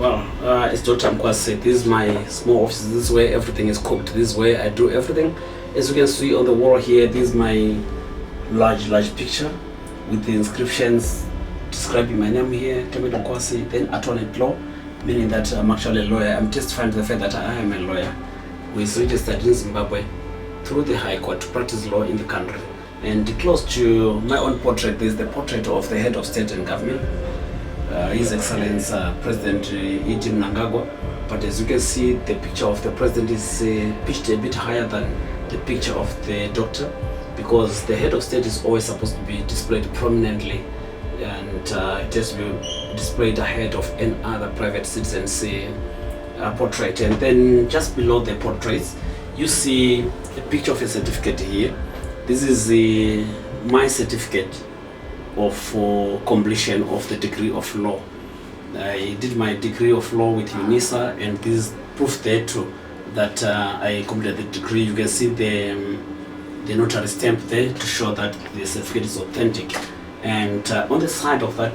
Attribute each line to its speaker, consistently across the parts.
Speaker 1: Well, it's Dr. Mukwasi. This is my small office. This is where everything is cooked. This is where I do everything. As you can see on the wall here, this is my large picture with the inscriptions describing my name here, Clement Mukwasi, then attorney at law, meaning that I'm actually a lawyer. I'm testifying to the fact that I am a lawyer who is registered in Zimbabwe through the High Court to practice law in the country. And close to my own portrait, there's the portrait of the head of state and government, His Excellency President E.G. Mnangagwa. But as you can see, the picture of the president is pitched a bit higher than the picture of the doctor, because the head of state is always supposed to be displayed prominently, and it has to be displayed ahead of any other private citizen's portrait. And then just below the portraits, you see a picture of a certificate here. This is my certificate of completion of the degree of law. I did my degree of law with UNISA, and this is proof there too that I completed the degree. You can see the notary stamp there to show that the certificate is authentic. And on the side of that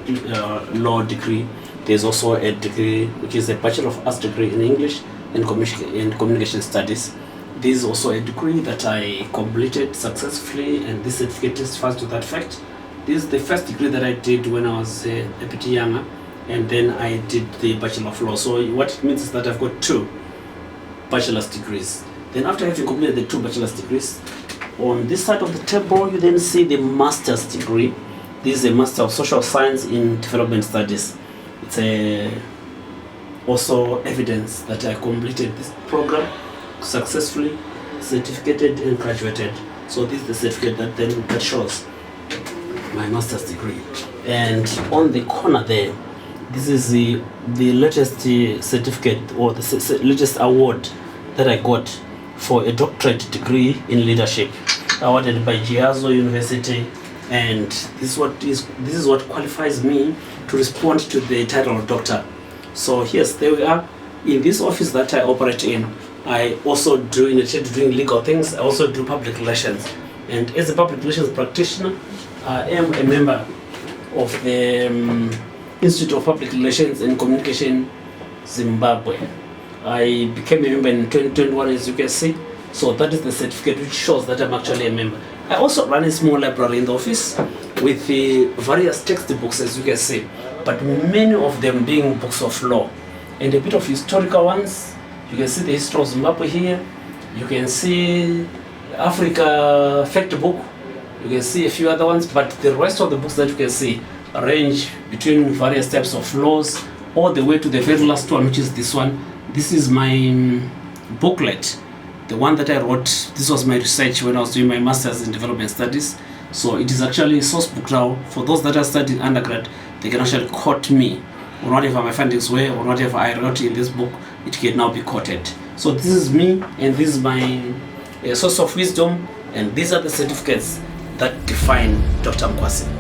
Speaker 1: law degree, there's also a degree which is a Bachelor of Arts degree in English and Communication Studies. This is also a degree that I completed successfully, and this certificate testifies to that fact. This is the first degree that I did when I was a bit younger, and then I did the Bachelor of Law. So what it means is that I've got 2 bachelor's degrees. Then after having completed the 2 bachelor's degrees, on this side of the table you then see the master's degree. This is a Master of Social Science in Development Studies. It's also evidence that I completed this program successfully, certificated and graduated. So this is the certificate that shows my master's degree. And on the corner there, this is the latest certificate, or the latest award that I got for a doctorate degree in leadership, awarded by Giazo University. And this is what qualifies me to respond to the title of doctor. So yes, there we are. In this office that I operate in, I also do, in addition to doing legal things, I also do public relations. And as a public relations practitioner, I am a member of the Institute of Public Relations and Communication Zimbabwe. I became a member in 2021, as you can see. So that is the certificate which shows that I'm actually a member. I also run a small library in the office with the various textbooks, as you can see, but many of them being books of law and a bit of historical ones. You can see the history of Zimbabwe here. You can see Africa fact book. You can see a few other ones, but the rest of the books that you can see range between various types of laws all the way to the very last one, which is this one. This is my booklet, the one that I wrote. This was my research when I was doing my master's in development studies. So it is actually a source book now. For those that are studying undergrad, they can actually quote me on whatever my findings were, or whatever I wrote in this book, it can now be quoted. So this is me, and this is my source of wisdom, and these are the certificates that define Dr. Mukwasi.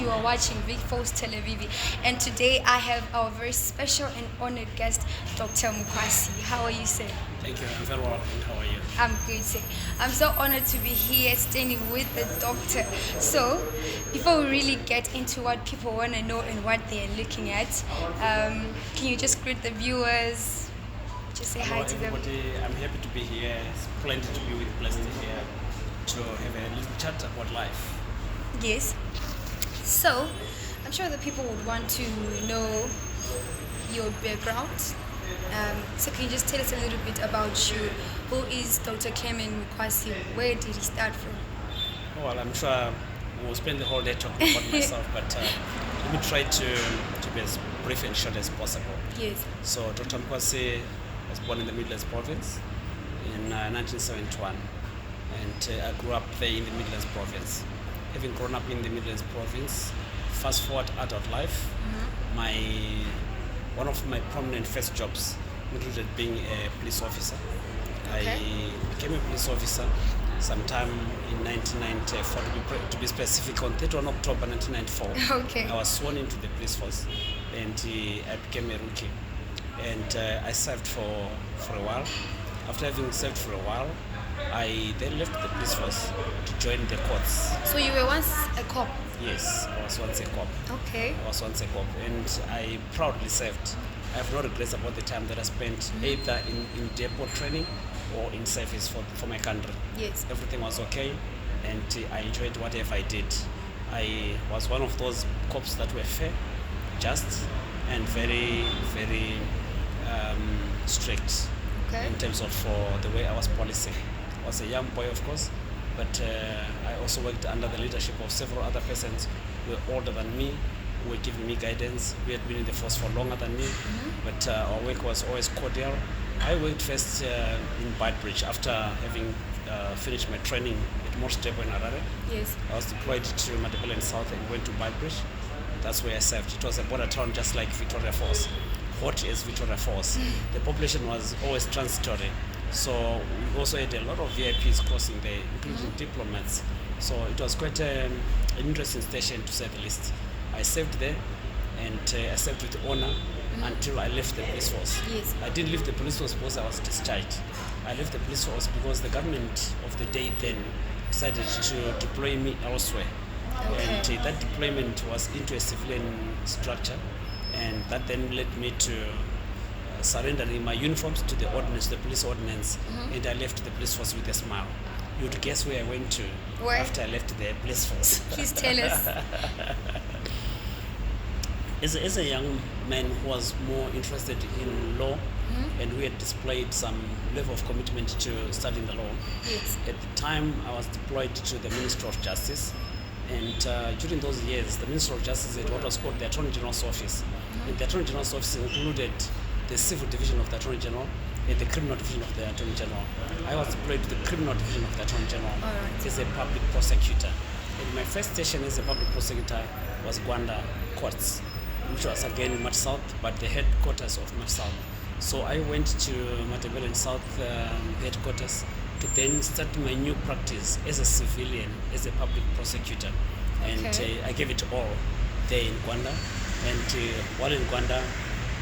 Speaker 2: you are watching Big Force Televivi, and today I have our very special and honored guest, Dr. Mukwasi. How are you, sir?
Speaker 1: Thank you. I'm very well. And how are you?
Speaker 2: I'm good, sir. I'm so honored to be here standing with the doctor. So, before we really get into what people want to know and what they're looking at, can you just greet the viewers? Just say hi to them.
Speaker 1: Everybody, I'm happy to be here. It's plenty to be with Blessed here to have a little chat about life.
Speaker 2: Yes. So, I'm sure that people would want to know your background. So can you just tell us a little bit about you? Who is Dr. Clement Mukwasi? Where did he start from?
Speaker 1: Well, I'm sure we'll spend the whole day talking about myself, but let me try to be as brief and short as possible.
Speaker 2: Yes.
Speaker 1: So Dr. Mukwasi was born in the Midlands province in 1971, and I grew up there in the Midlands province. Having grown up in the Midlands province, fast forward adult life, one of my prominent first jobs included being a police officer.
Speaker 2: Okay.
Speaker 1: I became a police officer sometime in 1994, to be specific, on 31 October 1994.
Speaker 2: Okay.
Speaker 1: I was sworn into the police force, and I became a rookie. And I served for a while. After having served for a while, I then left the police force to join the courts.
Speaker 2: So you were once a cop?
Speaker 1: Yes, I was once a cop.
Speaker 2: Okay.
Speaker 1: I was once a cop, and I proudly served. I have no regrets about the time that I spent either in depot training or in service for my country.
Speaker 2: Yes.
Speaker 1: Everything was okay, and I enjoyed whatever I did. I was one of those cops that were fair, just, and very, very strict.
Speaker 2: Okay.
Speaker 1: In terms of the way I was policing. I was a young boy, of course, but I also worked under the leadership of several other persons who were older than me, who were giving me guidance, who had been in the force for longer than me, but our work was always cordial. I worked first in Bridge after having finished my training at Morse Depot in Harare.
Speaker 2: Yes.
Speaker 1: I was deployed to Matabele South and went to Bridge. That's where I served. It was a border town just like Victoria Falls. Hot as Victoria Falls. The population was always transitory. So we also had a lot of VIPs crossing there, including diplomats. So it was quite an interesting station, to say the least. I served there, and I served with honor until I left the police force.
Speaker 2: Yes.
Speaker 1: I didn't leave the police force because I was discharged. I left the police force because the government of the day then decided to deploy me elsewhere.
Speaker 2: Okay.
Speaker 1: And that deployment was into a civilian structure, and that then led me to surrendering my uniforms to the ordnance, the police ordnance, and I left the police force with a smile. You'd guess where I went to
Speaker 2: Where?
Speaker 1: after I left the police force.
Speaker 2: Please tell us.
Speaker 1: As a young man who was more interested in law, and who had displayed some level of commitment to studying the law,
Speaker 2: Yes.
Speaker 1: at the time I was deployed to the Ministry of Justice. And during those years, the Ministry of Justice had what was called the Attorney General's Office. And the Attorney General's Office included the Civil Division of the Attorney General and the Criminal Division of the Attorney General. I was deployed to the Criminal Division of the Attorney General as a public prosecutor. And my first station as a public prosecutor was Gwanda Courts, which was again in Mat South, but the headquarters of Mat South. So I went to Matabele South headquarters to then start my new practice as a civilian, as a public prosecutor. And
Speaker 2: Okay.
Speaker 1: I gave it all there in Gwanda. And while in Gwanda,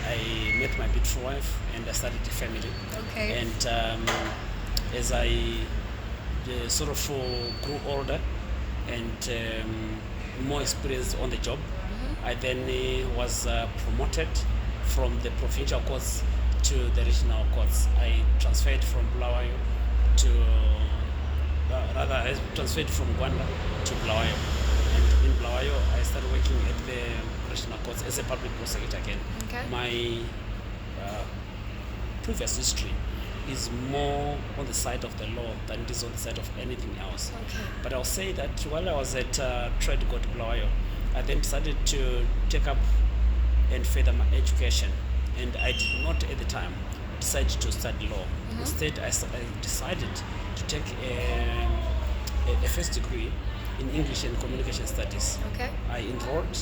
Speaker 1: I met my beautiful wife and I started a family.
Speaker 2: Okay.
Speaker 1: And as I sort of grew older and more experienced on the job, I then was promoted from the provincial courts to the regional courts. I transferred from Bulawayo to, I transferred from Gwanda to Bulawayo. And in Bulawayo, I started working at the regional courts as a public prosecutor again.
Speaker 2: Okay.
Speaker 1: My previous history is more on the side of the law than it is on the side of anything else.
Speaker 2: Okay.
Speaker 1: But I'll say that while I was at Trade Court Bulawayo, I then decided to take up and further my education. And I did not at the time decide to study law. Instead, I decided to take a first degree in English and Communication Studies.
Speaker 2: Okay.
Speaker 1: I enrolled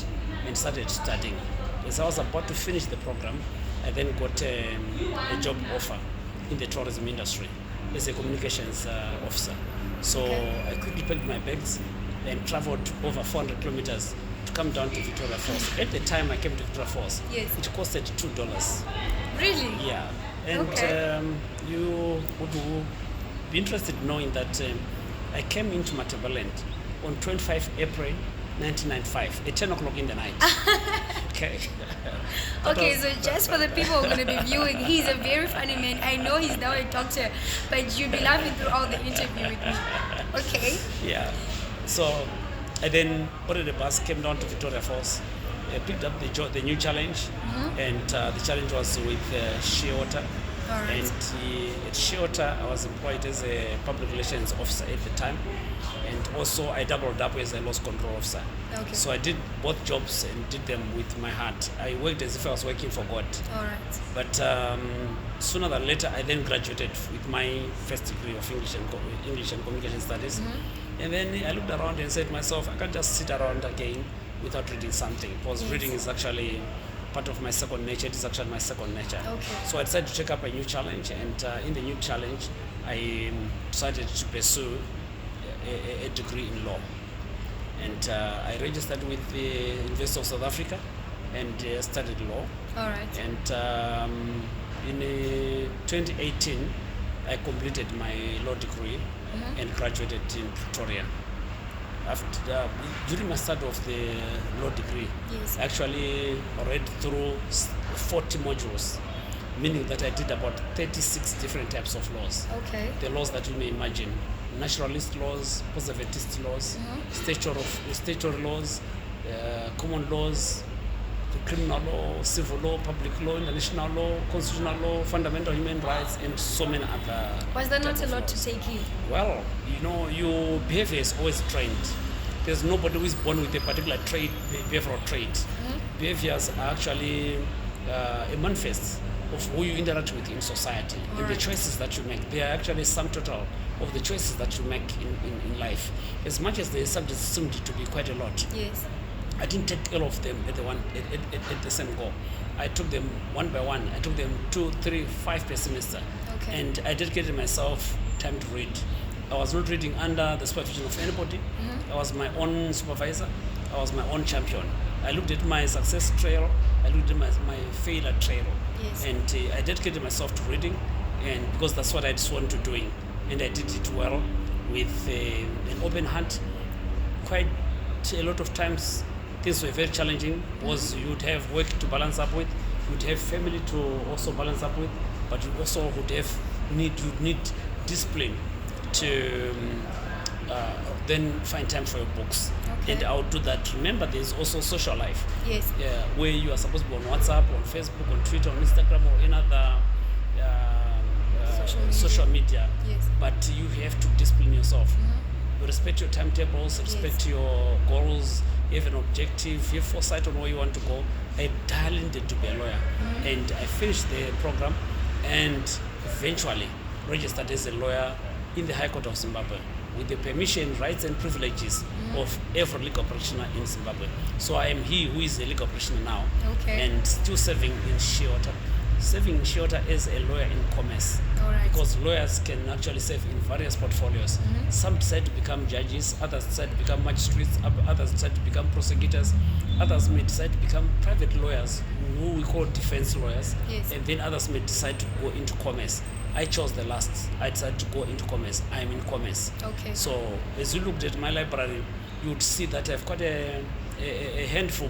Speaker 1: and started studying. As I was about to finish the program, I then got a job offer in the tourism industry as a communications officer. So
Speaker 2: Okay.
Speaker 1: I quickly packed my bags and traveled over 400 kilometers to come down to Victoria Falls. At the time I came to Victoria Falls,
Speaker 2: Yes.
Speaker 1: it costed $2.
Speaker 2: Really?
Speaker 1: Yeah. And
Speaker 2: Okay.
Speaker 1: you would be interested knowing that I came into Matabeleland on 25 April 1995 at 10 o'clock in the night. Okay. That
Speaker 2: Okay,
Speaker 1: was-
Speaker 2: so just for the people who are going to be viewing, he's a very funny man. I know he's now a doctor, but you'll be laughing throughout the interview with me. Okay.
Speaker 1: Yeah. So I then boarded the bus, came down to Victoria Falls, picked up the new challenge, and the challenge was with Shewater.
Speaker 2: All right.
Speaker 1: And at Shewater, I was employed as a public relations officer at the time, and also I doubled up as a loss control officer.
Speaker 2: Okay.
Speaker 1: So I did both jobs and did them with my heart. I worked as if I was working for God.
Speaker 2: All right.
Speaker 1: But sooner than later, I then graduated with my first degree of English and Communication Studies. And then I looked around and said to myself, I can't just sit around again without reading something, because
Speaker 2: Yes.
Speaker 1: reading is actually part of my second nature. It is actually my second nature.
Speaker 2: Okay.
Speaker 1: So I decided to take up a new challenge, and in the new challenge, I decided to pursue a degree in law. And I registered with the University of South Africa and studied law.
Speaker 2: All right.
Speaker 1: And in 2018, I completed my law degree and graduated in Pretoria. After, during my study of the law degree,
Speaker 2: Yes.
Speaker 1: I actually read through 40 modules, meaning that I did about 36 different types of laws.
Speaker 2: Okay.
Speaker 1: The laws that you may imagine: naturalist laws, positivist laws, statutory laws, common laws, criminal law, civil law, public law, international law, constitutional law, fundamental human rights, and so many other.
Speaker 2: Was there not
Speaker 1: type
Speaker 2: a
Speaker 1: of
Speaker 2: lot
Speaker 1: laws.
Speaker 2: to take in?
Speaker 1: Well, your behavior is always trained. There's nobody who is born with a particular trait, behavioral trait. Behaviors are actually a manifest of who you interact with in society and the
Speaker 2: Alright.
Speaker 1: choices that you make. They are actually a sum total of the choices that you make in life. As much as the subjects seemed to be quite a lot,
Speaker 2: Yes.
Speaker 1: I didn't take all of them at the same go. I took them one by one. I took them 2, 3, 5 per semester.
Speaker 2: Okay.
Speaker 1: And I dedicated myself time to read. I was not reading under the supervision of anybody. I was my own supervisor. I was my own champion. I looked at my success trail. I looked at my failure trail.
Speaker 2: Yes.
Speaker 1: And I dedicated myself to reading, and because that's what I'd sworn to doing. And I did it well with an open heart. Quite a lot of times things were very challenging, because you'd have work to balance up with, you'd have family to also balance up with, but you also would have you'd need discipline to then find time for your books.
Speaker 2: Okay.
Speaker 1: And I would do that. Remember, there's also social life,
Speaker 2: Yes.
Speaker 1: where you are supposed to be on WhatsApp, on Facebook, on Twitter, on Instagram, or any other social media.
Speaker 2: Yes.
Speaker 1: But you have to discipline yourself. Respect your timetables, respect your goals. You have an objective, you have foresight on where you want to go. I talented to be a lawyer, and I finished the program and eventually registered as a lawyer in the High Court of Zimbabwe with the permission, rights, and privileges of every legal practitioner in Zimbabwe. So I am he who is a legal practitioner now,
Speaker 2: Okay.
Speaker 1: and still serving in Shewater. Serving in Shewater as a lawyer in commerce.
Speaker 2: All right.
Speaker 1: Because lawyers can actually serve in various portfolios. Some decide to become judges, others decide to become magistrates, others decide to become prosecutors, others may decide to become private lawyers, who we call defense lawyers,
Speaker 2: Yes.
Speaker 1: and then others may decide to go into commerce. I chose the last. I decided to go into commerce. I am in commerce.
Speaker 2: Okay.
Speaker 1: So as you looked at my library, you would see that I've got a handful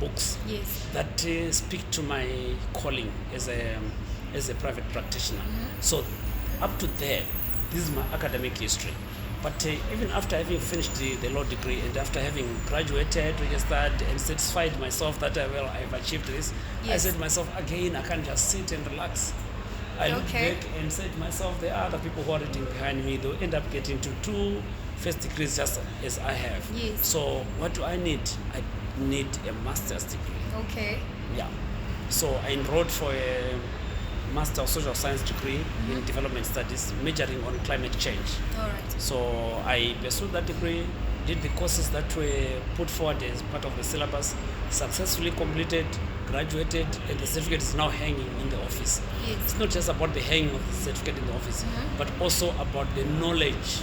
Speaker 1: books
Speaker 2: Yes.
Speaker 1: that speak to my calling as a private practitioner. So up to there, this is my academic history. But even after having finished the law degree and after having graduated, registered, and satisfied myself that I've achieved this, I
Speaker 2: Yes.
Speaker 1: said to myself, again, I can't just sit and relax. I looked
Speaker 2: Okay.
Speaker 1: back and said to myself, there are other people who are reading behind me. They'll end up getting to 2 first degrees just as I have.
Speaker 2: Yes.
Speaker 1: So what do I need? I need a master's degree.
Speaker 2: Okay.
Speaker 1: Yeah. So I enrolled for a Master of Social Science degree in Development Studies, majoring on climate change.
Speaker 2: All right.
Speaker 1: So I pursued that degree, did the courses that were put forward as part of the syllabus, successfully completed, graduated, and the certificate is now hanging in the office.
Speaker 2: Yes.
Speaker 1: It's not just about the hanging of the certificate in the office, but also about the knowledge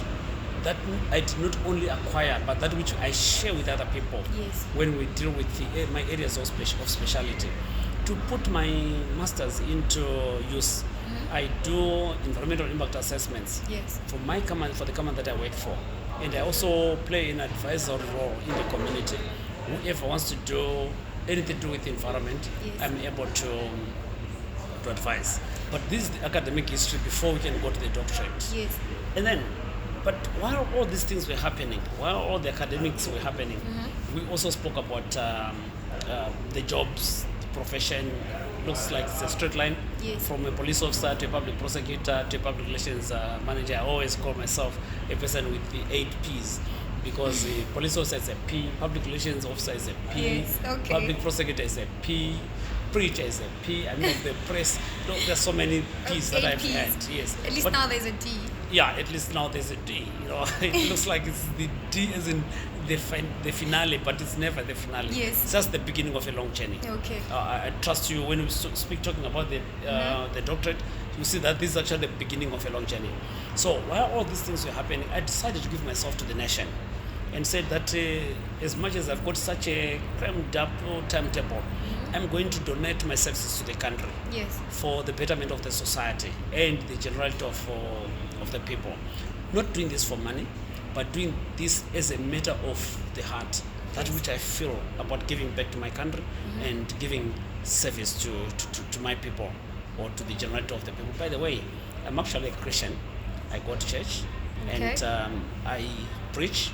Speaker 1: that I did not only acquire, but that which I share with other people
Speaker 2: Yes.
Speaker 1: when we deal with my areas of speciality. To put my masters into use, I do environmental impact assessments
Speaker 2: Yes.
Speaker 1: for the command that I work for. And I also play an advisory role in the community. Whoever wants to do anything to do with the environment,
Speaker 2: Yes.
Speaker 1: I'm able to advise. But this is the academic history before we can go to the doctorate.
Speaker 2: Yes.
Speaker 1: And then, but while all these things were happening, while all the academics were happening, we also spoke about the jobs, the profession. Looks like it's a straight line.
Speaker 2: Yes.
Speaker 1: From a police officer to a public prosecutor to a public relations manager. I always call myself a person with the 8 P's. Because the police officer is a P, public relations officer is a P,
Speaker 2: Yes, okay.
Speaker 1: public prosecutor is a P, preacher is a P, I mean the press. There's so many P's that I've
Speaker 2: Ps.
Speaker 1: had. Yes.
Speaker 2: At least
Speaker 1: But
Speaker 2: now there's a D.
Speaker 1: yeah, at least now there's a D. You know, it looks like it's the D as in the finale, but it's never the finale.
Speaker 2: Yes.
Speaker 1: It's just the beginning of a long journey.
Speaker 2: Okay.
Speaker 1: I trust you when we talking about the doctorate. You see that this is actually the beginning of a long journey. So while all these things were happening, I decided to give myself to the nation, and said that as much as I've got such a crammed up timetable, I'm going to donate my services to the country
Speaker 2: Yes.
Speaker 1: for the betterment of the society and the generality of the people. Not doing this for money, but doing this as a matter of the heart, that which I feel about giving back to my country and giving service to my people or to the generality of the people. By the way, I'm actually a Christian. I go to church and I preach.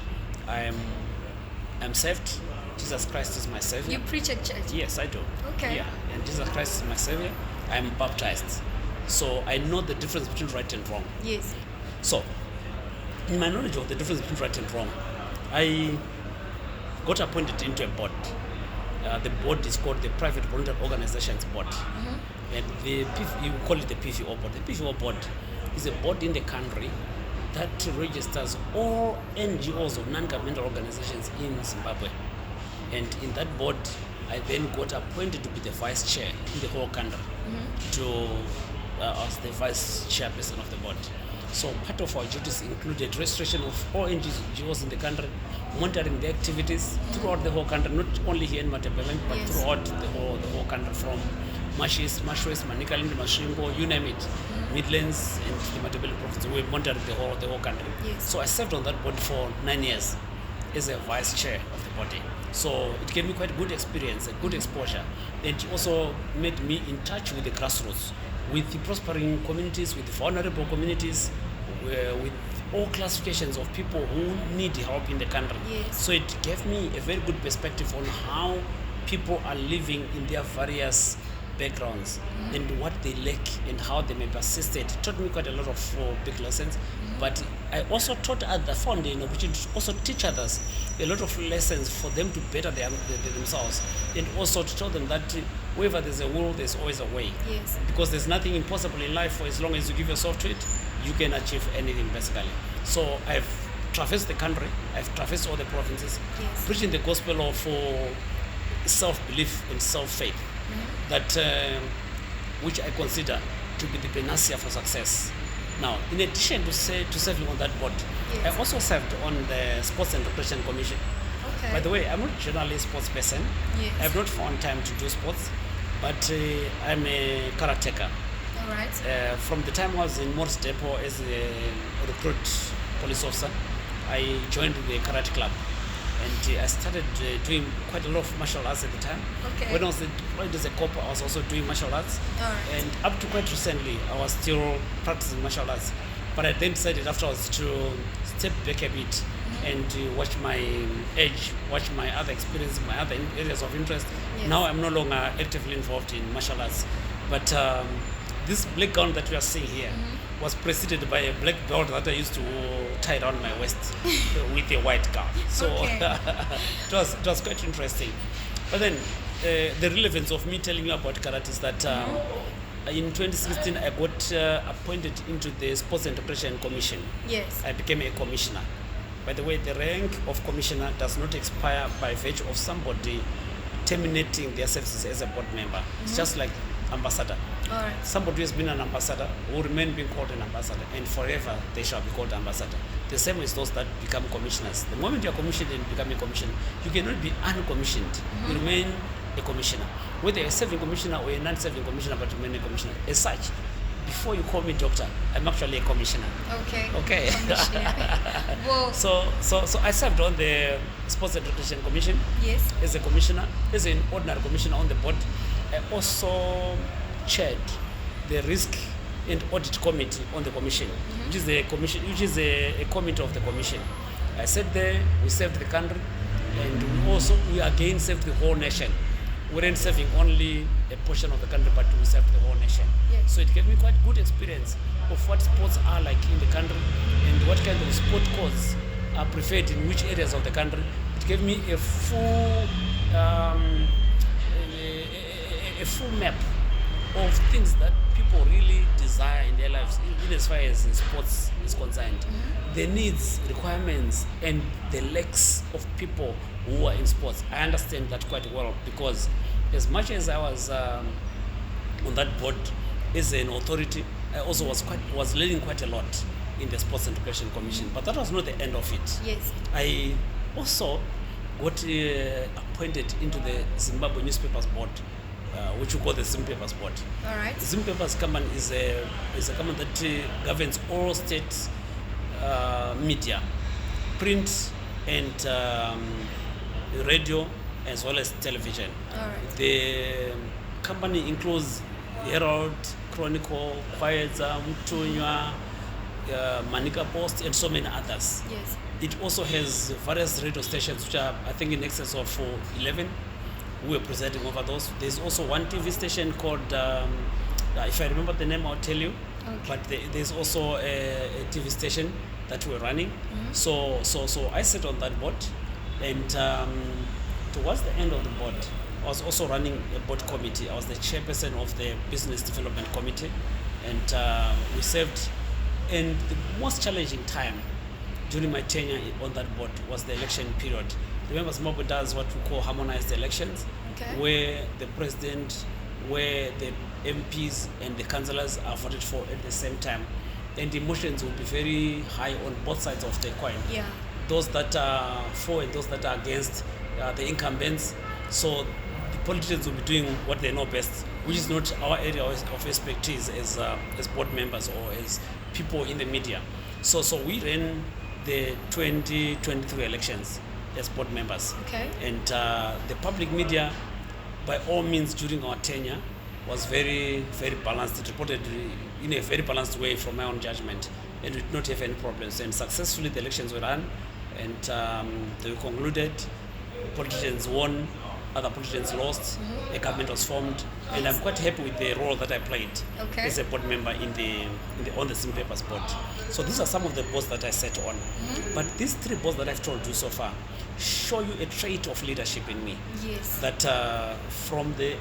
Speaker 1: I'm saved. Jesus Christ is my Savior.
Speaker 2: You preach at church?
Speaker 1: Yes, I do.
Speaker 2: Okay.
Speaker 1: Yeah, and Jesus Christ is my Savior. I'm baptized. So I know the difference between right and wrong.
Speaker 2: Yes.
Speaker 1: So, in my knowledge of the difference between right and wrong, I got appointed into a board. The board is called the Private Volunteer Organizations Board. And you call it the PVO board. The PVO board is a board in the country that registers all NGOs or non-governmental organizations in Zimbabwe. And in that board, I then got appointed to be the vice chair in the whole country, as the vice chairperson of the board. So part of our duties included registration of all NGOs in the country, monitoring the activities throughout the whole country, not only here in Matabeleland, but
Speaker 2: Yes.
Speaker 1: throughout the whole country, from Mashis, Mashwest, Manicaland, Mashimbo, you name it, Midlands and the Matabeleland province. We monitored the whole country.
Speaker 2: Yes.
Speaker 1: So I served on that board for 9 years as a vice chair of the body. So it gave me quite good experience, a good exposure. And it also made me in touch with the grassroots, with the prospering communities, with the vulnerable communities, with all classifications of people who need help in the country.
Speaker 2: Yes.
Speaker 1: So it gave me a very good perspective on how people are living in their various backgrounds and what they lack and how they may persist. It taught me quite a lot of big lessons, but I also taught others, found an opportunity to also teach others a lot of lessons for them to better themselves, and also to tell them that wherever there's a will, there's always a way.
Speaker 2: Yes.
Speaker 1: Because there's nothing impossible in life. For as long as you give yourself to it, you can achieve anything basically. So I've traversed the country, I've traversed all the provinces,
Speaker 2: Yes.
Speaker 1: preaching the gospel of self-belief and self-faith, that which I consider to be the panacea for success. Now, in addition to serving on that board,
Speaker 2: Yes.
Speaker 1: I also served on the Sports and Recreation Commission.
Speaker 2: Okay.
Speaker 1: By the way, I'm not generally a sports person.
Speaker 2: Yes.
Speaker 1: I've not found time to do sports, but I'm a karateka.
Speaker 2: All right.
Speaker 1: From the time I was in Morris Depot as a recruit police officer, I joined the karate club. And I started doing quite a lot of martial arts at the time.
Speaker 2: Okay.
Speaker 1: When I was deployed as a cop, I was also doing martial arts.
Speaker 2: All right.
Speaker 1: And up to quite recently, I was still practicing martial arts. But I then decided afterwards to step back a bit and watch my age, watch my other experiences, my other areas of interest.
Speaker 2: Yes.
Speaker 1: Now I'm no longer actively involved in martial arts. But this black gown that we are seeing here was preceded by a black belt that I used to tie around my waist with a white gown. So
Speaker 2: Okay.
Speaker 1: it was quite interesting. But then the relevance of me telling you about karate is that in 2016 I got appointed into the Sports and Recreation Commission.
Speaker 2: Yes.
Speaker 1: I became a commissioner. By the way, the rank of commissioner does not expire by virtue of somebody terminating their services as a board member. It's just like
Speaker 3: ambassador.
Speaker 2: All right.
Speaker 3: Somebody who has been an ambassador will remain being called an ambassador, and forever they shall be called ambassador. The same as those that become commissioners. The moment you are commissioned and become a commissioner, you cannot be uncommissioned. You remain a commissioner. Whether you're a serving commissioner or a non-serving commissioner, but you remain a commissioner. As such, before you call me doctor, I'm actually a commissioner.
Speaker 2: Okay.
Speaker 3: Okay.
Speaker 2: Commissioner. Well,
Speaker 3: So I served on the Sports and Recreation Commission
Speaker 2: yes.
Speaker 3: as a commissioner, as an ordinary commissioner on the board. I also chaired the Risk and Audit Committee on the commission, which is a committee of the commission. I sat there, we served the country, and we again served the whole nation. We weren't serving only a portion of the country, but we served the whole nation.
Speaker 2: Yes.
Speaker 3: So it gave me quite good experience of what sports are like in the country and what kind of sport codes are preferred in which areas of the country. It gave me a full map of things that people really desire in their lives, in as far as sports is concerned. The needs, requirements, and the lacks of people who are in sports. I understand that quite well, because as much as I was on that board as an authority, I also was learning quite a lot in the Sports and Recreation Commission. But that was not the end of it.
Speaker 2: Yes.
Speaker 3: I also got appointed into the Zimbabwe Newspapers Board, which we call the Zim Papers Board.
Speaker 2: All right.
Speaker 3: Zim Papers Company is a company that governs all state media, print and radio, as well as television.
Speaker 2: All right.
Speaker 3: The company includes Herald, Chronicle, Kwayedza, Mtunywa, Manika Post, and so many others.
Speaker 2: Yes.
Speaker 3: It also has various radio stations, which are, I think, in excess of 11. We are presiding over those. There's also one TV station called, if I remember the name, I'll tell you.
Speaker 2: Okay.
Speaker 3: But there's also a TV station that we're running. So I sat on that board, and towards the end of the board, I was also running a board committee. I was the chairperson of the Business Development Committee, and we served. And the most challenging time during my tenure on that board was the election period. Remember, Zimbabwe does what we call harmonized elections,
Speaker 2: Okay.
Speaker 3: where the president, where the MPs and the councillors are voted for at the same time. And the emotions will be very high on both sides of the coin.
Speaker 2: Yeah.
Speaker 3: Those that are for and those that are against the incumbents. So the politicians will be doing what they know best, which is not our area of expertise as board members or as people in the media. So we ran the 2023 elections as board members.
Speaker 2: Okay.
Speaker 3: And the public media, by all means, during our tenure, was very, very balanced. It reported in a very balanced way from my own judgment, and we did not have any problems. And successfully, the elections were run, and they were concluded. Politicians won, other politicians lost. A government was formed, and I'm quite happy with the role that I played
Speaker 2: Okay.
Speaker 3: as a board member on the Sim Papers board. So these are some of the boards that I sat on. But these three boards that I've told you so far show you a trait of leadership in me.
Speaker 2: Yes.
Speaker 3: That from the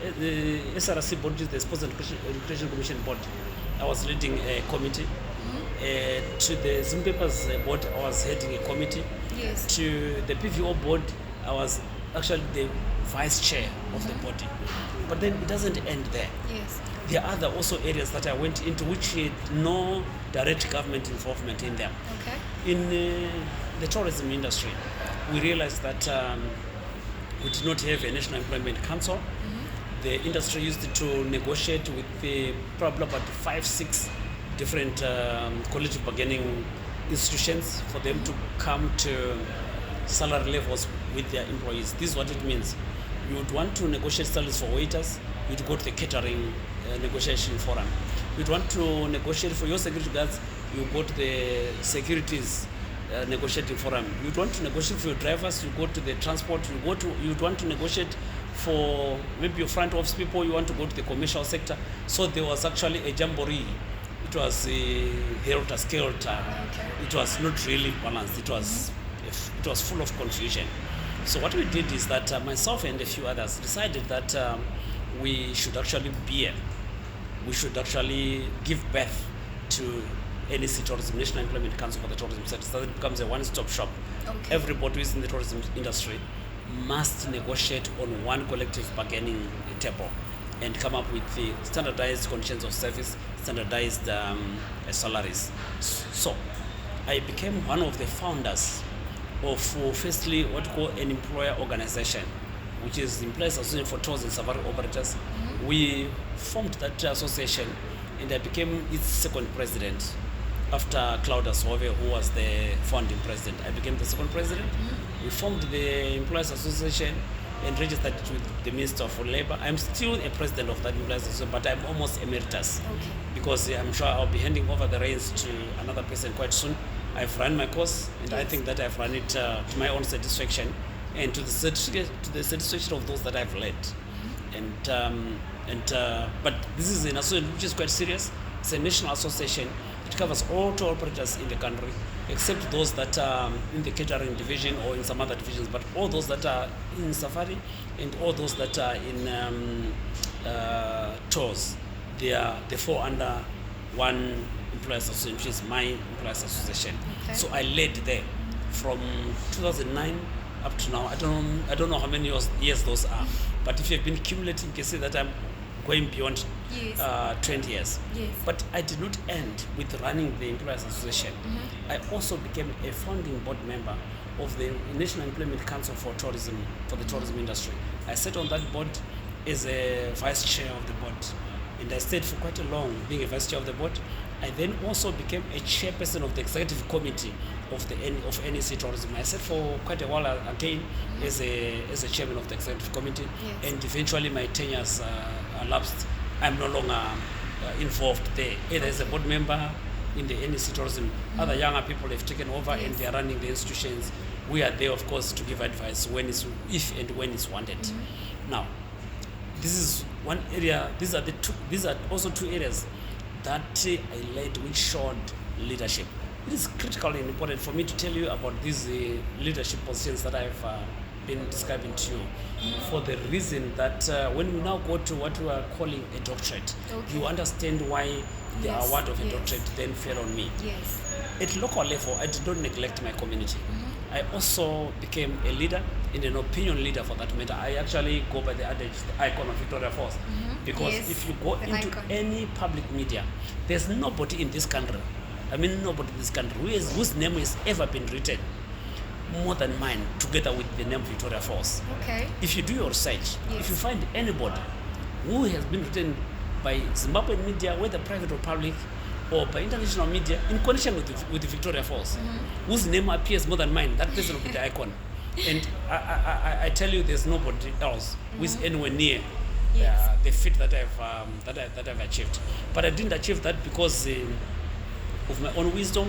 Speaker 3: SRC board, the Sports and Recreation Commission board, I was leading a committee. To the Zim Papers board, I was heading a committee.
Speaker 2: Yes.
Speaker 3: To the PVO board, I was actually the vice chair of the body. But then it doesn't end there.
Speaker 2: Yes.
Speaker 3: There are other also areas that I went into which had no direct government involvement in them.
Speaker 2: Okay.
Speaker 3: In the tourism industry, we realized that we did not have a National Employment Council. The industry used to negotiate with probably about 5-6 different collective bargaining institutions for them to come to salary levels with their employees. This is what it means. You would want to negotiate salaries for waiters, you'd go to the catering negotiation forum. You'd want to negotiate for your security guards, you go to the securities negotiating forum. You'd want to negotiate for your drivers, you go to the transport, you'd want to negotiate for maybe your front office people, you want to go to the commercial sector. So there was actually a jamboree. It was a helter-skelter.
Speaker 2: Okay.
Speaker 3: It was not really balanced. It was full of confusion. So what we did is that myself and a few others decided that we should actually give birth to NEC Tourism, National Employment Council for the Tourism Sector, so that it becomes a one-stop shop.
Speaker 2: Okay.
Speaker 3: Everybody who is in the tourism industry must negotiate on one collective bargaining table. and come up with the standardized conditions of service, standardized salaries. So I became one of the founders of firstly what we call an employer organization, which is Employers Association for Tours and Safari Operators. We formed that association, and I became its second president. After Claudius Hove, who was the founding president, I became the second president. We formed the Employers Association and registered it with the Minister of Labour. I'm still a president of that Employers Association, but I'm almost emeritus, because I'm sure I'll be handing over the reins to another person quite soon. I've run my course, and I think that I've run it to my own satisfaction and to the satisfaction of those that I've led. But this is an association which is quite serious. It's a national association. It covers all tour operators in the country, except those that are in the catering division or in some other divisions. But all those that are in safari and all those that are in tours, they fall under one employers association, which is my employers association. So I led there from 2009 up to now. I don't know how many years those are, but if you've been accumulating, you can see that I'm going beyond 20 years. But I did not end with running the Employers Association. I also became a founding board member of the National Employment Council for Tourism, for the tourism industry. I sat on that board as a vice chair of the board, and I stayed for quite a long being a vice chair of the board. I then also became a chairperson of the executive committee of NEC Tourism. I sat for quite a while again as a chairman of the executive committee, and eventually my tenures elapsed. I'm no longer involved there, either as a board member in the NEC Tourism. Other younger people have taken over and they are running the institutions. We are there, of course, to give advice if and when it's wanted. Now, this is one area. These are also two areas that I led, which showed leadership. It is critical and important for me to tell you about these leadership positions that I've been describing to you, for the reason that when we now go to what we are calling a doctorate, you understand why the award of a doctorate then fell on me. At local level, I did not neglect my community. I also became a leader and an opinion leader for that matter. I actually go by the adage, the icon of Victoria Falls, because if you go into any public media, there's nobody in this country, whose name has ever been written more than mine, together with the name Victoria Falls. If you do your research, if you find anybody who has been written by Zimbabwean media, whether private or public, or by international media, in connection with the Victoria Falls, whose name appears more than mine, that person will be the icon. And I tell you, there's nobody else who is anywhere near the feat that I've achieved. But I didn't achieve that because of my own wisdom.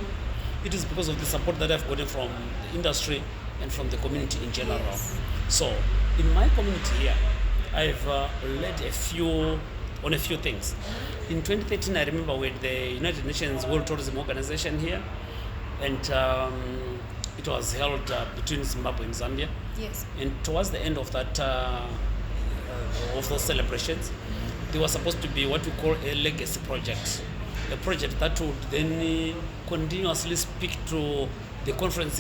Speaker 3: It is because of the support that I've gotten from the industry and from the community in general. So, in my community here, I've led on a few things. In 2013, I remember we had the United Nations World Tourism Organization here, and it was held between Zimbabwe and Zambia. And towards the end of that, of those celebrations, there was supposed to be what we call a legacy project. A project that would then continuously speak to the conference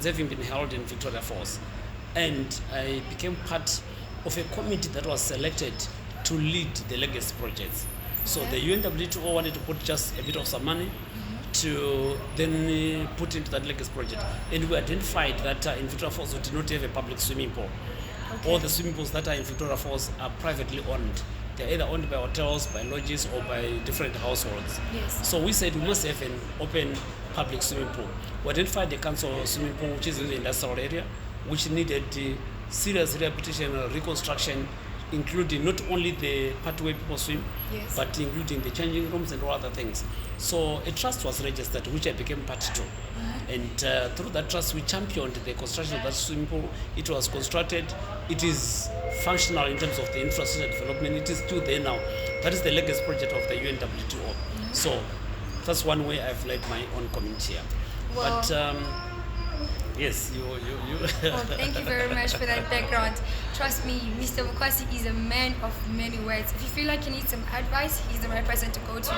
Speaker 3: having been held in Victoria Falls. And I became part of a committee that was selected to lead the legacy projects. So the UNWTO wanted to put just a bit of some money to then put into that legacy project. And we identified that in Victoria Falls we did not have a public swimming pool. All the swimming pools that are in Victoria Falls are privately owned. They're either owned by hotels, by lodges, or by different households. So we said we must have an open public swimming pool. We identified the council swimming pool, which is in the industrial area, which needed serious rehabilitation and reconstruction, including not only the part where people swim, but including the changing rooms and all other things. So a trust was registered, which I became party to. And through that trust, we championed the construction of that swimming pool. It was constructed. It is functional in terms of the infrastructure development. It is still there now. That is the legacy project of the UNWTO. So that's one way I've led my own community here. But Yes, you.
Speaker 2: Well, thank you very much for that background. Trust me, Mr. Mukwasi is a man of many words. If you feel like you need some advice, he's the right person to go to.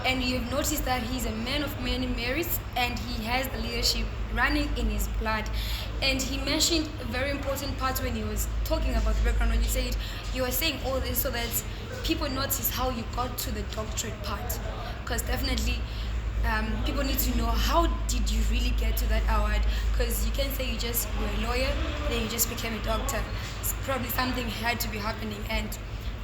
Speaker 2: And you've noticed that he's a man of many merits and he has the leadership running in his blood. And he mentioned a very important part when he was talking about the background. When you said you were saying all this so that people notice how you got to the doctorate part. Because definitely people need to know how did you really get to that award, because you can't say you just were a lawyer then you just became a doctor. It's probably something had to be happening, and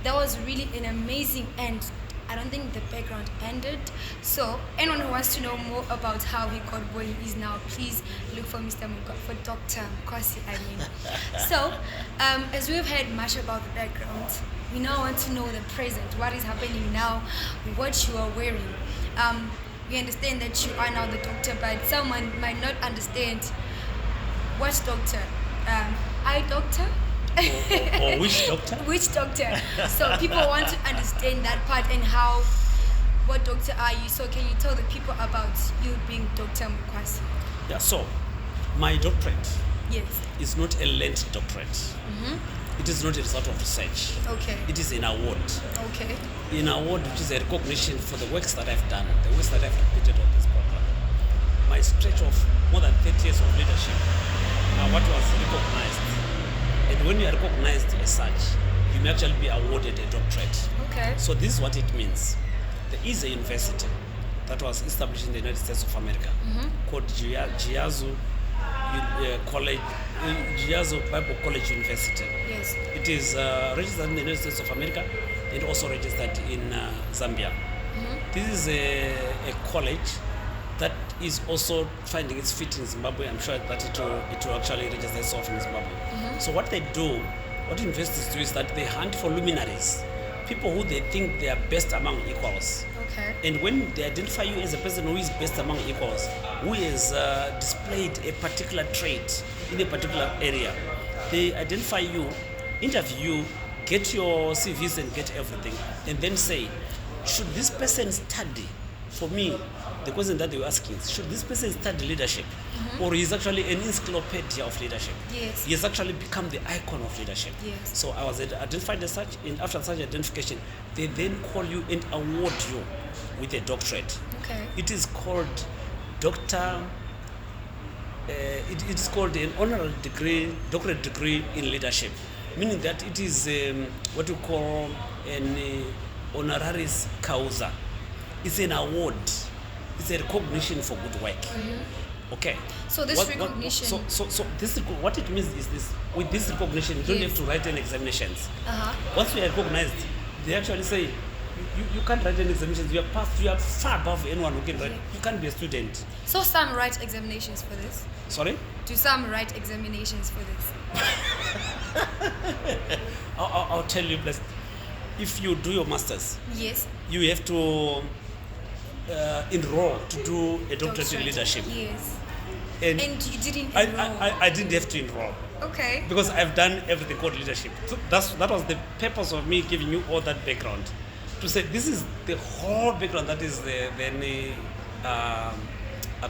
Speaker 2: that was really an amazing end. I don't think the background ended. So anyone who wants to know more about how he got where he is now, please look for for Dr. Mukwasi, I mean. So as we've heard much about the background, we now want to know the present, what is happening now, what you are wearing. We understand that you are now the doctor, but someone might not understand what doctor. Eye doctor?
Speaker 3: Or which doctor?
Speaker 2: Which doctor? So people want to understand that part and how, what doctor are you? So can you tell the people about you being Dr. Mukwasi?
Speaker 3: Yeah, so my doctorate
Speaker 2: Yes.
Speaker 3: is not a learned doctorate. It is not a result of research.
Speaker 2: Okay.
Speaker 3: It is an award.
Speaker 2: Okay.
Speaker 3: An award which is a recognition for the works that I've done, the works that I've repeated on this program. My stretch of more than 30 years of leadership are what was recognized. And when you are recognized as such, you may actually be awarded a doctorate.
Speaker 2: Okay.
Speaker 3: So this is what it means. There is a university that was established in the United States of America called Giazo College, Giazo Bible College University.
Speaker 2: Yes.
Speaker 3: It is registered in the United States of America and also registered in Zambia. This is a college that is also finding its feet in Zimbabwe. I'm sure that it will actually register itself in Zimbabwe. So what they do, what universities do is that they hunt for luminaries, people who they think they are best among equals.
Speaker 2: Okay.
Speaker 3: And when they identify you as a person who is best among equals, who has displayed a particular trait in a particular area, they identify you, interview you, get your CVs and get everything, and then say, should this person study? For me, the question that they were asking is, should this person study leadership? Or is actually an encyclopedia of leadership?
Speaker 2: Yes.
Speaker 3: He has actually become the icon of leadership.
Speaker 2: Yes.
Speaker 3: So I was identified as such, and after such identification, they then call you and award you with a doctorate.
Speaker 2: Okay.
Speaker 3: It is called it is called an honorary degree, doctorate degree in leadership, meaning that it is what you call an honoris causa. It's an award. It's a recognition for good work. Okay.
Speaker 2: So this recognition.
Speaker 3: So this what it means is this: with this recognition, you don't
Speaker 2: Yes.
Speaker 3: have to write any examinations.
Speaker 2: Uh-huh.
Speaker 3: Once you are recognized, they actually say you can't write any examinations. You are past. You are far above anyone who can write. You can't be a student.
Speaker 2: So some write examinations for this.
Speaker 3: Sorry.
Speaker 2: Do some write examinations for this?
Speaker 3: I'll tell you, please. If you do your masters,
Speaker 2: Yes.
Speaker 3: you have to enroll to do a doctorate in leadership.
Speaker 2: Yes.
Speaker 3: And
Speaker 2: And you didn't enroll.
Speaker 3: I didn't have to enroll
Speaker 2: Okay.
Speaker 3: because I've done everything called leadership. So that was the purpose of me giving you all that background, to say this is the whole background that is then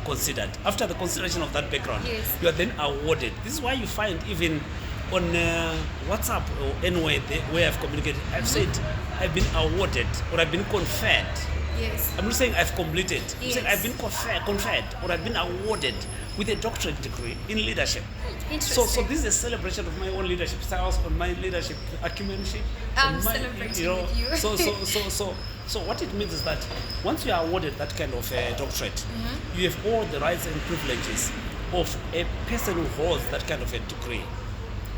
Speaker 3: considered. After the consideration of that background,
Speaker 2: Yes.
Speaker 3: you are then awarded. This is why you find even on WhatsApp or anywhere where I've communicated, I've said I've been awarded or I've been conferred.
Speaker 2: Yes.
Speaker 3: I'm not saying I've completed. I'm saying
Speaker 2: Yes.
Speaker 3: I've been conferred or I've been awarded with a doctorate degree in leadership.
Speaker 2: Interesting.
Speaker 3: So this is a celebration of my own leadership styles, on my leadership acumenship.
Speaker 2: I'm
Speaker 3: on my,
Speaker 2: celebrating with you.
Speaker 3: So what it means is that once you are awarded that kind of doctorate, you have all the rights and privileges of a person who holds that kind of a degree.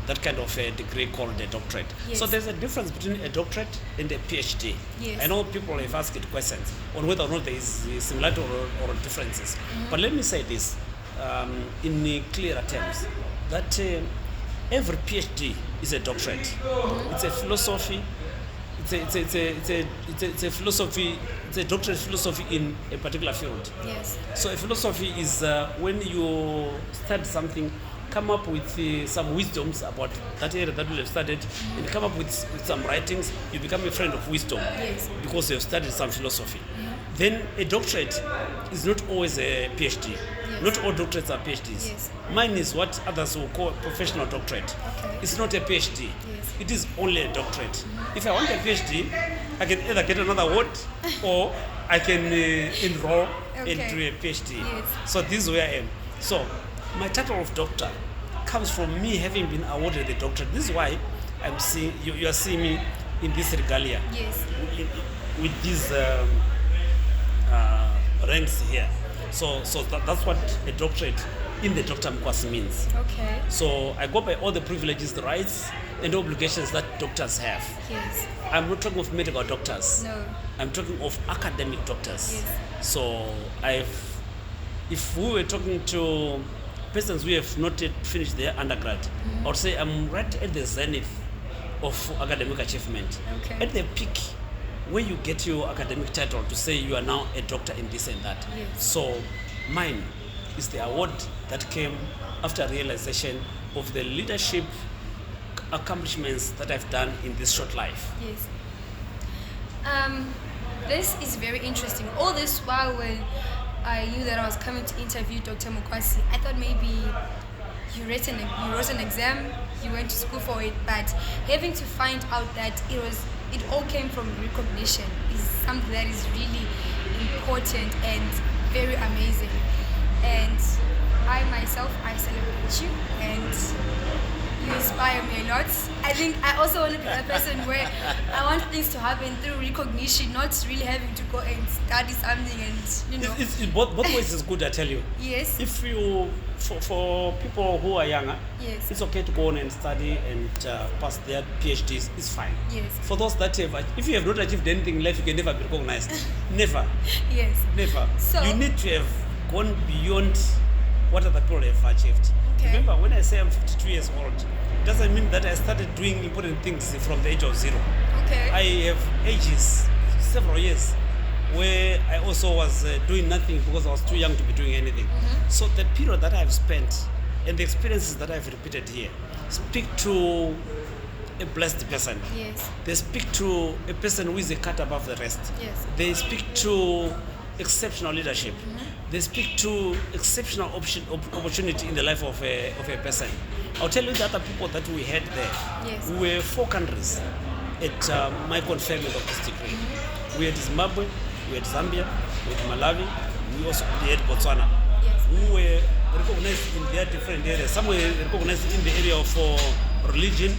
Speaker 3: That kind of a degree called a doctorate.
Speaker 2: Yes.
Speaker 3: So there's a difference between a doctorate and a PhD.
Speaker 2: Yes.
Speaker 3: I know people have asked questions on whether or not there is similarity or differences. But let me say this in clearer terms, that every PhD is a doctorate. It's a philosophy. It's a philosophy. It's a doctorate philosophy in a particular field.
Speaker 2: Yes.
Speaker 3: So a philosophy is when you study something, come up with some wisdoms about that area that you have studied, and come up with some writings, you become a friend of wisdom.
Speaker 2: Yes.
Speaker 3: Because you have studied some philosophy. Then a doctorate is not always a PhD.
Speaker 2: Yes. Yes.
Speaker 3: Not all doctorates are PhDs.
Speaker 2: Yes.
Speaker 3: Mine is what others will call professional doctorate.
Speaker 2: Okay.
Speaker 3: It's not a PhD.
Speaker 2: Yes.
Speaker 3: It is only a doctorate. If I want a PhD, I can either get another award or I can enroll into a PhD.
Speaker 2: Yes.
Speaker 3: So this is where I am. So my title of doctor comes from me having been awarded the doctorate. This is why I'm seeing you are seeing me in this regalia.
Speaker 2: Yes.
Speaker 3: With these ranks here. So that's what a doctorate in the Dr. Mukwasi means.
Speaker 2: Okay.
Speaker 3: So I go by all the privileges, the rights, and obligations that doctors have.
Speaker 2: Yes.
Speaker 3: I'm not talking of medical doctors.
Speaker 2: No.
Speaker 3: I'm talking of academic doctors.
Speaker 2: Yes.
Speaker 3: So if we were talking to persons who have not yet finished their undergrad, I would say I'm right at the zenith of academic achievement.
Speaker 2: Okay.
Speaker 3: At the peak, where you get your academic title to say you are now a doctor in this and that.
Speaker 2: Yes.
Speaker 3: So mine is the award that came after realization of the leadership accomplishments that I've done in this short life.
Speaker 2: Yes. This is very interesting. All this while when I knew that I was coming to interview Dr. Mukwasi, I thought maybe you wrote an exam, you went to school for it, but having to find out that it all came from recognition is something that is really important and very amazing. And I myself, I celebrate you and you inspire me a lot. I think I also want to be a person where I want things to happen through recognition, not really having to go and study something and, you know.
Speaker 3: It's both ways is good, I tell you.
Speaker 2: Yes.
Speaker 3: If you, for people who are younger,
Speaker 2: Yes.
Speaker 3: it's okay to go on and study and pass their PhDs, it's fine.
Speaker 2: Yes.
Speaker 3: For those that have, if you have not achieved anything in life, you can never be recognized. Never.
Speaker 2: Yes.
Speaker 3: Never.
Speaker 2: So-
Speaker 3: you need to have gone beyond what other people have achieved.
Speaker 2: Okay.
Speaker 3: Remember, when I say I'm 52 years old, it doesn't mean that I started doing important things from the age of 0.
Speaker 2: Okay.
Speaker 3: I have ages, several years, where I also was doing nothing because I was too young to be doing anything. So the period that I've spent and the experiences that I've repeated here speak to a blessed person.
Speaker 2: Yes.
Speaker 3: They speak to a person who is a cut above the rest.
Speaker 2: Yes.
Speaker 3: They speak to exceptional leadership. They speak to exceptional opportunity in the life of a person. I'll tell you the other people that we had there.
Speaker 2: Yes.
Speaker 3: We were 4 countries at my conferment of this degree. We had Zimbabwe, we had Zambia, we had Malawi, we also had Botswana.
Speaker 2: Yes.
Speaker 3: Who were recognized in their different areas. Some were recognized in the area of religion,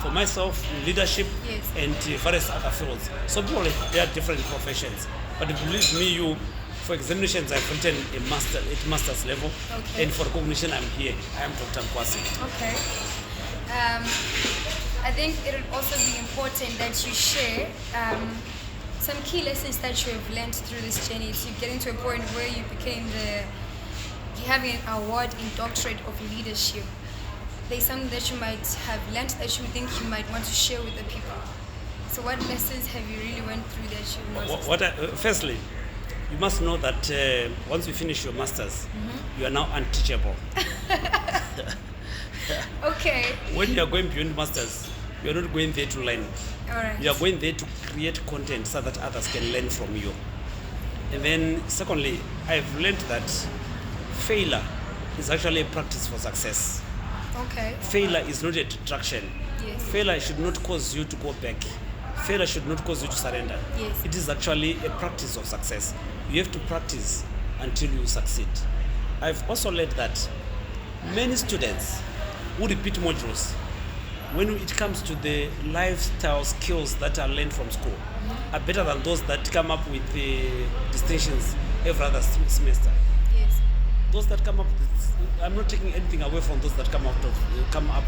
Speaker 3: for myself, leadership,
Speaker 2: Yes.
Speaker 3: and various other fields. So people have their different professions. But believe me, for examinations, I've written at master's level,
Speaker 2: Okay.
Speaker 3: and for recognition, I'm here. I am Dr. Mukwasi.
Speaker 2: Okay. I think it would also be important that you share some key lessons that you have learned through this journey to getting to a point where you having an award in Doctorate of Leadership. There's something that you might have learned that you think you might want to share with the people. So what lessons have you really went through that you
Speaker 3: Firstly, you must know that once you finish your masters, you are now unteachable.
Speaker 2: Okay.
Speaker 3: When you are going beyond masters, you are not going there to learn.
Speaker 2: All right.
Speaker 3: You are going there to create content so that others can learn from you. And then secondly, I've learned that failure is actually a practice for success.
Speaker 2: Okay.
Speaker 3: Failure is not a detraction.
Speaker 2: Yes.
Speaker 3: Failure should not cause you to go back. Failure should not cause you to surrender.
Speaker 2: Yes.
Speaker 3: It is actually a practice of success. You have to practice until you succeed. I've also learned that many students who repeat modules, when it comes to the lifestyle skills that are learned from school, are better than those that come up with distinctions every other semester.
Speaker 2: Yes.
Speaker 3: Those that come up with, I'm not taking anything away from those that come up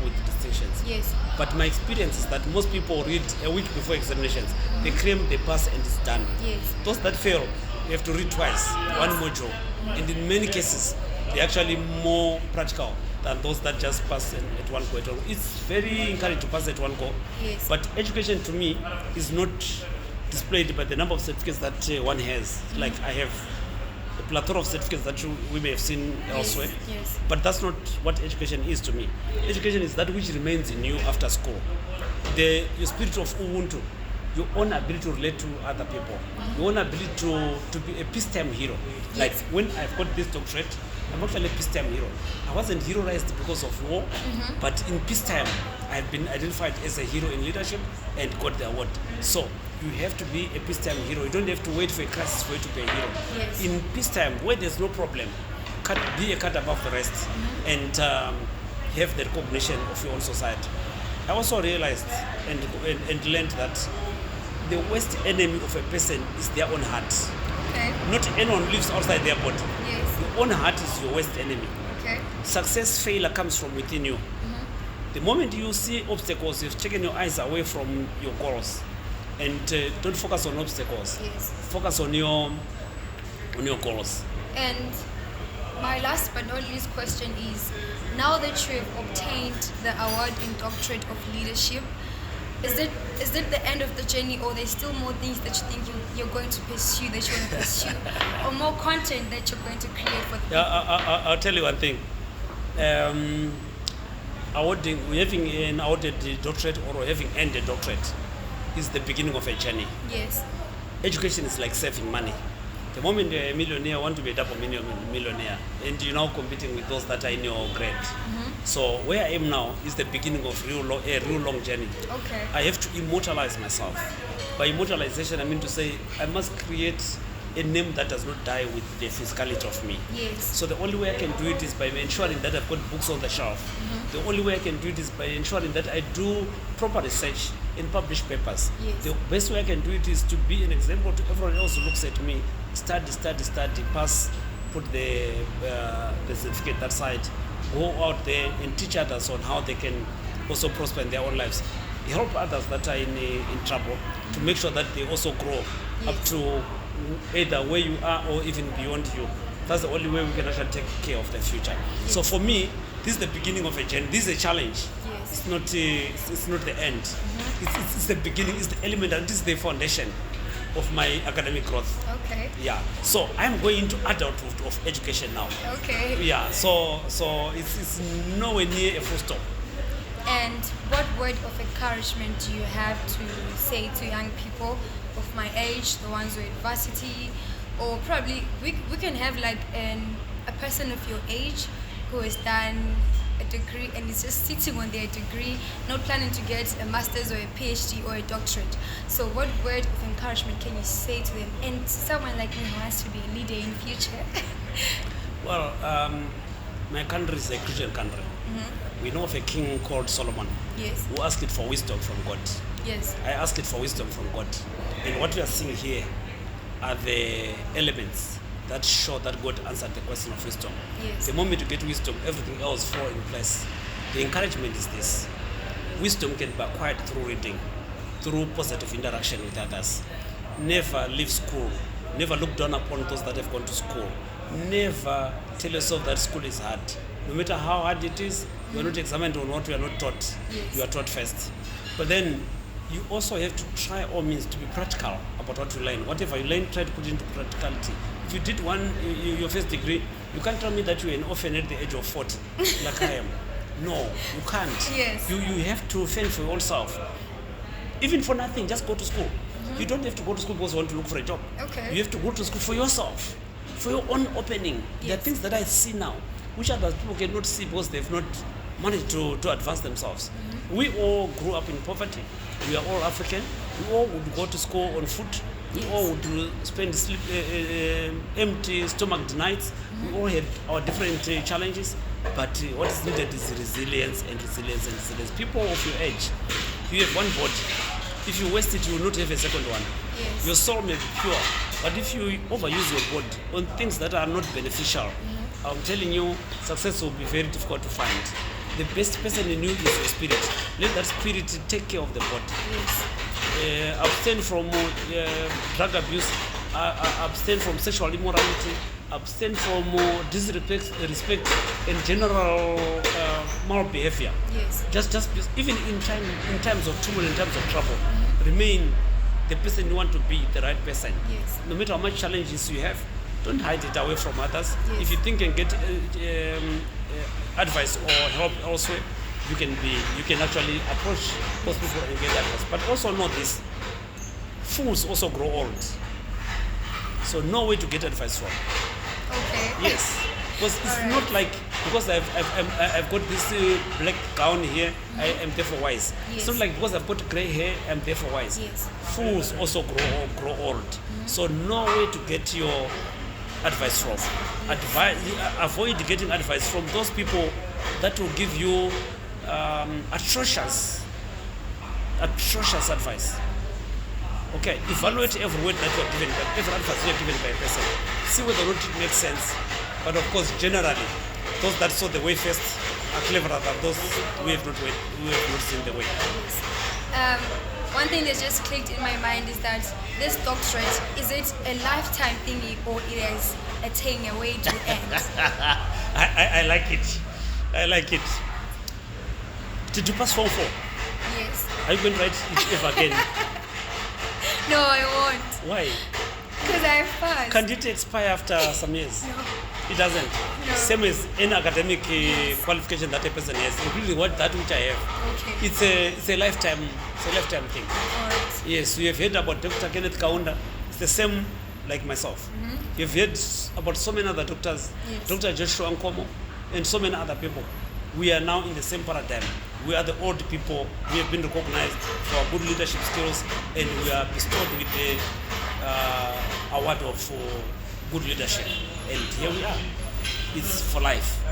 Speaker 3: with distinctions.
Speaker 2: Yes.
Speaker 3: But my experience is that most people read a week before examinations. They claim they pass and it's done.
Speaker 2: Yes.
Speaker 3: Those that fail, you have to read twice, one module. And in many cases, they're actually more practical than those that just pass at one go. It's very encouraging to pass at one go.
Speaker 2: Yes.
Speaker 3: But education to me is not displayed by the number of certificates that one has. Like I have a plethora of certificates that we may have seen elsewhere.
Speaker 2: Yes.
Speaker 3: But that's not what education is to me. Education is that which remains in you after school. Your spirit of Ubuntu, your own ability to relate to other people, your own ability to be a peacetime hero. Like when I've got this doctorate, I'm actually a peacetime hero. I wasn't heroized because of war, but in peacetime, I've been identified as a hero in leadership and got the award. So you have to be a peacetime hero. You don't have to wait for a crisis for you to be a hero.
Speaker 2: Yes.
Speaker 3: In peacetime, where there's no problem, be a cut above the rest and have the recognition of your own society. I also realized and learned that the worst enemy of a person is their own heart.
Speaker 2: Okay.
Speaker 3: Not anyone lives outside their body.
Speaker 2: Yes.
Speaker 3: Your own heart is your worst enemy.
Speaker 2: Okay.
Speaker 3: Success, failure comes from within you. The moment you see obstacles, you've taken your eyes away from your goals, and don't focus on obstacles.
Speaker 2: Yes.
Speaker 3: Focus on your goals.
Speaker 2: And my last but not least question is, now that you have obtained the award in Doctorate of Leadership, is that the end of the journey, or there's still more things that you think you're going to pursue, that you want to pursue, or more content that you're going to create for the people?
Speaker 3: I'll tell you one thing. Having an awarded doctorate or having ended doctorate is the beginning of a journey.
Speaker 2: Yes.
Speaker 3: Education is like saving money. The moment you're a millionaire, want to be a double millionaire, and you're now competing with those that are in your grade. So where I am now is the beginning of a real long journey.
Speaker 2: Okay.
Speaker 3: I have to immortalize myself. By immortalization, I mean to say I must create a name that does not die with the physicality of me.
Speaker 2: Yes.
Speaker 3: So the only way I can do it is by ensuring that I've got books on the shelf. The only way I can do it is by ensuring that I do proper research in published papers.
Speaker 2: Yes.
Speaker 3: The best way I can do it is to be an example to everyone else who looks at me. Study, pass, put the certificate that side, go out there and teach others on how they can also prosper in their own lives. Help others that are in trouble to make sure that they also grow up to either where you are or even beyond you. That's the only way we can actually take care of the future.
Speaker 2: Yes.
Speaker 3: So for me, this is the beginning of a journey. This is a challenge.
Speaker 2: Yes.
Speaker 3: It's not the end. It's the beginning. It's the element, and this is the foundation of my academic growth.
Speaker 2: Okay.
Speaker 3: Yeah. So I'm going into adulthood of education now.
Speaker 2: Okay.
Speaker 3: Yeah. So it's nowhere near a full stop.
Speaker 2: And what word of encouragement do you have to say to young people of my age, the ones who are at varsity, or probably we can have like a person of your age who has done a degree and is just sitting on their degree, not planning to get a master's or a PhD or a doctorate. So what word of encouragement can you say to them, and someone like me who wants to be a leader in the future?
Speaker 3: Well, my country is a Christian country. We know of a king called Solomon.
Speaker 2: Yes.
Speaker 3: Who asked it for wisdom from God.
Speaker 2: Yes.
Speaker 3: I asked it for wisdom from God. And what we are seeing here are the elements that show that God answered the question of wisdom.
Speaker 2: Yes.
Speaker 3: The moment you get wisdom, everything else falls in place. The encouragement is this. Wisdom can be acquired through reading, through positive interaction with others. Never leave school. Never look down upon those that have gone to school. Never tell yourself that school is hard. No matter how hard it is, you are not examined on what you are not taught.
Speaker 2: Yes.
Speaker 3: You are taught first. But then you also have to try all means to be practical about what you learn. Whatever you learn, try to put it into practicality. If you did your first degree, you can't tell me that you're an orphan at the age of 40, like I am. No, you can't.
Speaker 2: Yes.
Speaker 3: You have to fend for yourself. Even for nothing, just go to school. You don't have to go to school because you want to look for a job.
Speaker 2: Okay.
Speaker 3: You have to go to school for yourself, for your own opening. There are
Speaker 2: Yes.
Speaker 3: things that I see now, which other people cannot see because they've not managed to advance themselves. We all grew up in poverty. We are all African. We all would go to school on foot. We all would spend empty stomach nights. We all had our different challenges. But what is needed is resilience and resilience and resilience. People of your age, you have one body. If you waste it, you will not have a second one.
Speaker 2: Yes.
Speaker 3: Your soul may be pure, but if you overuse your body on things that are not beneficial, I'm telling you, success will be very difficult to find. The best person in you is your spirit. Let that spirit take care of the body.
Speaker 2: Yes.
Speaker 3: Abstain from drug abuse, abstain from sexual immorality, abstain from disrespect and general moral behavior.
Speaker 2: Yes.
Speaker 3: Just even in times of trouble, in times of trouble, remain the person you want to be, the right person.
Speaker 2: Yes.
Speaker 3: No matter how much challenges you have, don't hide it away from others.
Speaker 2: Yes.
Speaker 3: If you think you can get advice or help elsewhere, you can actually approach those people and get advice. But also know this: fools also grow old. So know where to get advice from.
Speaker 2: Okay.
Speaker 3: Yes. Because it's
Speaker 2: Alright.
Speaker 3: not like, because I've got this black gown here, I am therefore wise. It's not
Speaker 2: Yes.
Speaker 3: like because I've got grey hair, I'm therefore wise.
Speaker 2: Yes.
Speaker 3: Fools also grow old. So no way to get your advice from. Avoid getting advice from those people that will give you atrocious advice. Okay, evaluate every word that you're given, every advice you're given by a person. See whether or not it makes sense. But of course, generally, those that saw the way first are cleverer than those who have not seen the way.
Speaker 2: One thing that just clicked in my mind is that this doctorate, is it a lifetime thingy or it is a thing, a way to end?
Speaker 3: I like it. I like it. Did you pass Form 4?
Speaker 2: Yes.
Speaker 3: Are you going to write it ever again?
Speaker 2: No, I won't.
Speaker 3: Why?
Speaker 2: Because I passed.
Speaker 3: Can it expire after some years?
Speaker 2: No.
Speaker 3: It doesn't.
Speaker 2: No.
Speaker 3: Same as any academic qualification that a person has, including that which I have.
Speaker 2: Okay.
Speaker 3: It's a lifetime thing.
Speaker 2: Alright.
Speaker 3: Yes, you have heard about Dr. Kenneth Kaunda. It's the same like myself. You've heard about so many other doctors,
Speaker 2: Yes.
Speaker 3: Dr. Joshua Nkomo, and so many other people. We are now in the same paradigm. We are the old people. We have been recognized for our good leadership skills, and we are bestowed with the award of good leadership. And here we are. It's for life.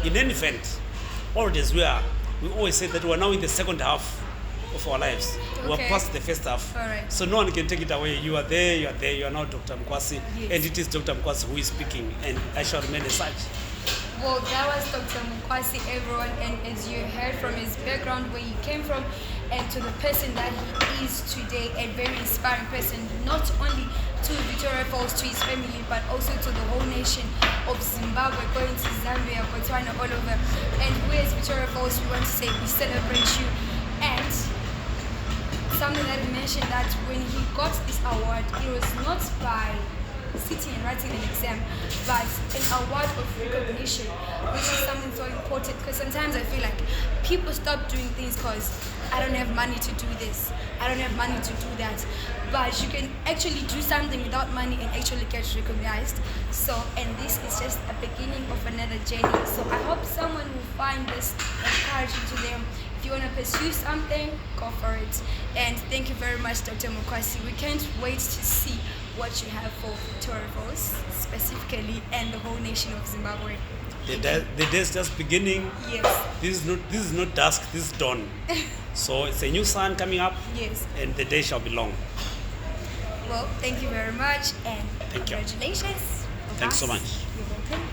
Speaker 3: In any event, old as we are, we always say that we are now in the second half of our lives. We are
Speaker 2: Okay.
Speaker 3: past the first half.
Speaker 2: All right.
Speaker 3: So no one can take it away. You are there, you are now Dr. Mukwasi.
Speaker 2: Yes.
Speaker 3: And it is Dr. Mukwasi who is speaking, and I shall remain as such.
Speaker 2: Well, that was Dr. Mukwasi, everyone, and as you heard from his background, where he came from, and to the person that he is today, a very inspiring person, not only to Victoria Falls, to his family, but also to the whole nation of Zimbabwe, going to Zambia, Botswana, all over. And we as Victoria Falls, we want to say we celebrate you. And something that he mentioned, that when he got this award, it was not by sitting and writing an exam, but an award of recognition, which is something so important, because sometimes I feel like people stop doing things because I don't have money to do this, I don't have money to do that, but you can actually do something without money and actually get recognized. So, and this is just a beginning of another journey. So I hope someone will find this encouraging to them. If you want to pursue something, go for it. And thank you very much, Dr. Mukwasi. We can't wait to see what you have for Victoria Falls specifically, and the whole nation of Zimbabwe.
Speaker 3: The day is just beginning.
Speaker 2: Yes.
Speaker 3: This is not dusk, this is dawn. So it's a new sun coming up,
Speaker 2: Yes.
Speaker 3: and the day shall be long.
Speaker 2: Well, thank you very much, and
Speaker 3: Thank you.
Speaker 2: congratulations.
Speaker 3: Thanks so
Speaker 2: Bye.
Speaker 3: much.
Speaker 2: You're welcome.